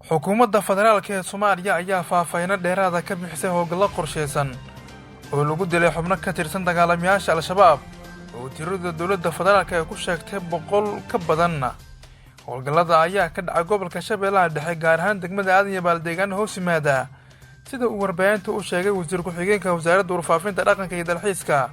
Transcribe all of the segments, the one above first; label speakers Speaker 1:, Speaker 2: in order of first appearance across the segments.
Speaker 1: xukuumadda federaalka ee Soomaaliya ayaa faahfaahin dheeraad ah ka bixisay howlgallo qorsheysan oo lagu dilay xubno ka tirsan dagaalamayaasha Al-Shabaab oo tirada dowladda federaalka ay ku sheegtay 100 ka badan. howlgallada ayaa ka dhacay gobolka Shabeellaha Dhexe gaar ahaan degmada Aadan Yabaal deegaan hoos yimaada sida uu warbaahinta u sheegay wasiir ku-xigeenka wasaaradda warfaafinta dhaqanka iyo dalxiiska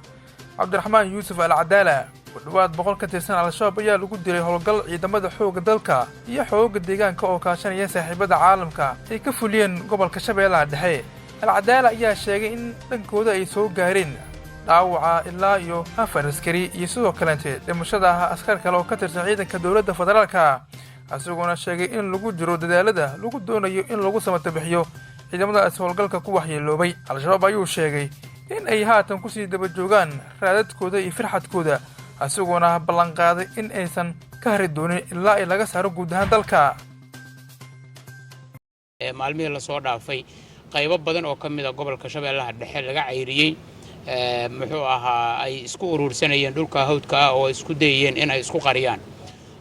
Speaker 1: Cabdiraxmaan Yuusuf Al-Cadaala. ودواد بقول كتيرسان على الشباب ayaa lagu dilay howlgal ciidamada xoogga dalka iyo xoogga deegaanka oo kaashanaya saaxiibada caalamka ay ka fuliyeen gobolka Shabeellaha Dhexe. Al-Cadaala ayaa sheegay in dhankooda ay soo gaareen dhaawaca ilaa iyo 4 askari iyo sidoo kale dhimashada askar kale oo ka tirsan ciidanka dowladda federaalka. asaguna sheegay in lagu jiro dadaalada lagu doonayo in lagu samatabixiyo ciidamada howlgalka ku waxyeeloobay. Al-Shabaab ayuu sheegay in ay haatan ku sii daba joogaan raadadkooda iyo firxadkooda asaguna ballan qaaday in aysan ka hari doonin ilaa ay laga saaro guud ahaan dalka.
Speaker 2: maalmihii la soo dhaafay qaybo badan oo kamid ah gobolka Shabeellaha Dhexe laga cayriyay muxuu ahaa ay isku urursanayeen dhulka hawdka ah oo isku dayeen in ay isku qariyaan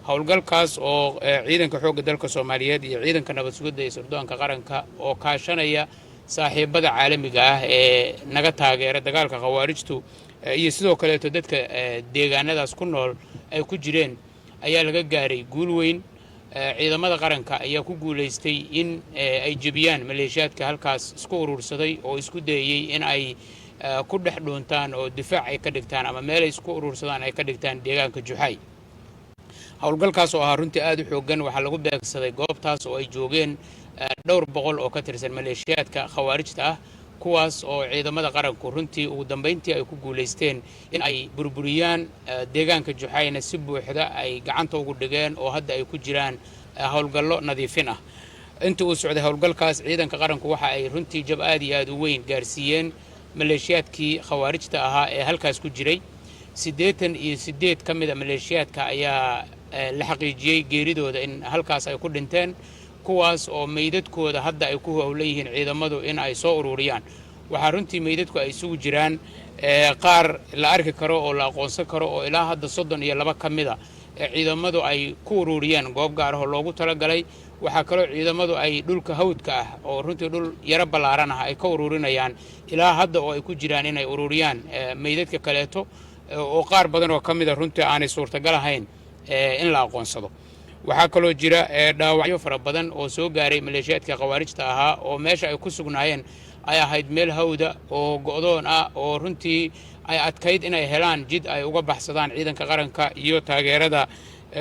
Speaker 2: howlgalkaas oo ciidanka xoogga dalka Soomaaliyeed iyo ciidanka nabad sugidda ee sirdoonka qaranka oo kaashanaya saaxiibada caalamiga ah ee naga taageera dagaalka khawaarijtu iyo sidoo kale dadka deegaanadaas ku nool ay ku jireen ayaa laga gaaray guul weyn. ciidamada qaranka ayaa ku guuleystay in ay jabiyaan maleeshiyaadka halkaas isku urursaday oo isku dayay in ay ku dhex dhuuntaan oo difaac ay ka dhigtaan ama meel ay isku urursadaan ay ka dhigtaan deegaanka Juxay. howlgalkaas oo runtii aad u xoogan waxa lagu beegsaday goobtaas oo ay joogeen dhowr boqol oo ka tirsan maleeshiyaadka khawaarijta ah kuwaas oo ciidamada qaranku runtii ugu dambeyntii ay ku guuleysteen in ay burburiyaan deegaanka Juxayna si buuxda ay gacanta ugu dhigeen oo hadda ay ku jiraan howlgallo nadiifin ah. inta uu socday howlgalkaas ciidanka qaranku waxa ay runtii jab aad iyo aad u weyn gaarsiiyeen maleeshiyaadkii khawaarijta ahaa ee halkaas ku jiray. 88 ka mid ah maleeshiyaadka ayaa la xaqiijiyay geeridooda in halkaas ay ku dhinteen kuwaas oo meydadkooda hadda ay ku howlan yihiin ciidamadu in ay soo ururiyaan. waxa runtii meydadku ay isugu jiraan qaar la arki karo oo la aqoonsan karo oo ilaa hadda 32 ka mid ah ciidamadu ay ku ururiyaan goob gaar ah oo loogu talagalay. waxa kale ciidamadu ay dhulka hawdka ah oo runtii dhul yara balaaran ah ay ka ururinayaan ilaa hadda oo ay ku jiraan in ay ururiyaan meydadka kaleeto oo qaar badan oo ka mid ah runtii aanay suurtagal ahayn in la aqoonsado. waxaa kaloo jira dhaawacyo fara badan oo soo gaaray maleeshiyaadka khawaarijta ahaa oo meesha ay ku sugnaayeen ay ahayd meel hawda oo go'doon ah oo runtii ay adkayd inay helaan jid ay uga baxsadaan ciidanka qaranka iyo taageerada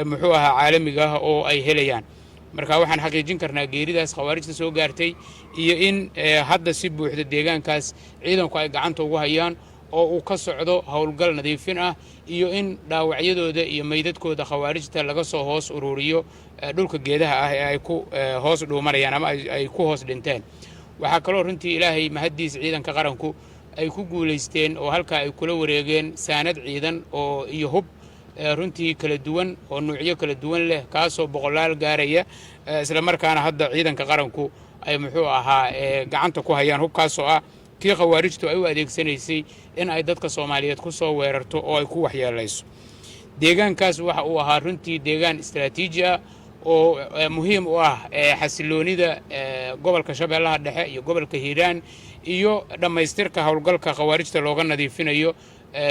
Speaker 2: muxuu ahaa caalamiga ah oo ay helayaan. marka waxaan xaqiijin karnaa geeridaas khawaarijta soo gaartay iyo in hadda si buuxda deegaankaas ciidanku ay gacanta ugu hayaan oo uu ka socdo howlgal nadiifin ah iyo in dhaawacyadooda iyo meydadkooda khawaarijta laga soo hoos ururiyo dhulka geedaha ah ee ay ku hoos dhuumanayaan ama ay ku hoos dhinteen. waxa kaloo runtii ilaahay mahadiis ciidanka qaranku ay ku guuleysteen oo halka ay kula wareegeen saanad ciidan oo iyo hub runtii kala duwan oo nuucyo kala duwan leh kaasoo boqolaal gaaraya isla markaana hadda ciidanka qaranku ay muxuu ahaa gacanta ku hayaan hubkaasoo ah kii khawaarijtu ay u adeegsanaysay in ay dadka Soomaaliyeed ku soo weerarto oo ay ku waxyeelayso. deegaankaas waxa uu ahaa runtii deegaan istiraatiiji ah oo muhiim u ah xasiloonida gobolka Shabeellaha Dhexe iyo gobolka Hiiraan iyo dhamaystirka howlgalka khawaarijta looga nadiifinayo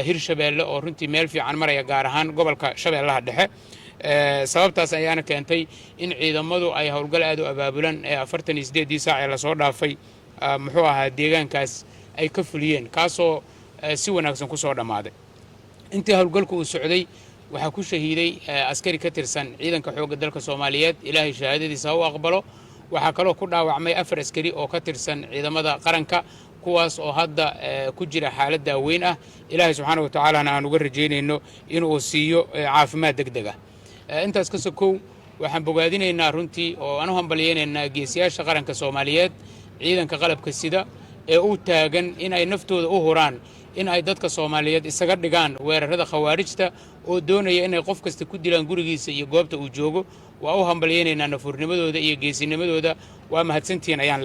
Speaker 2: Hirshabeelle oo runtii meel fiican maraya gaar ahaan gobolka Shabeellaha Dhexe. sababtaas ayaana keentay in ciidamadu ay howlgal aad u abaabulan 48 saac ee la soo dhaafay muxuu ahaa deegaankaas ay ka fuliyeen kaasoo si wanaagsan ku soo dhamaaday. intii howlgalku uu socday waxa ku shahiiday askari ka tirsan ciidanka xoogga dalka Soomaaliyeed ilaahay shahaadadiisa u aqbalo. waxa kaloo ku dhaawacmay 4 askari oo ka tirsan ciidamada qaranka kuwaas oo hadda ku jira xaalad daaweyn ah. ilaahay subxaanahu wa ta'aala aan uga rajeynayno inuu siiyo caafimaad degdeg ah. intaas ka sokow waxaan bogaadinaynaa runtii oo aan u hambalyeynaa geesiyaasha qaranka Soomaaliyeed ciidanka qalabka sida ee u taagan in ay naftooda u huraan in ay dadka Soomaaliyeed isaga dhigaan weerarada khawaarijta oo doonaya in ay qof kasta ku dilaan gurigiisa iyo goobta uu joogo. waa u hambalyeynaa nafurnimadooda iyo geesinimadooda. waa mahadsantiin ayaan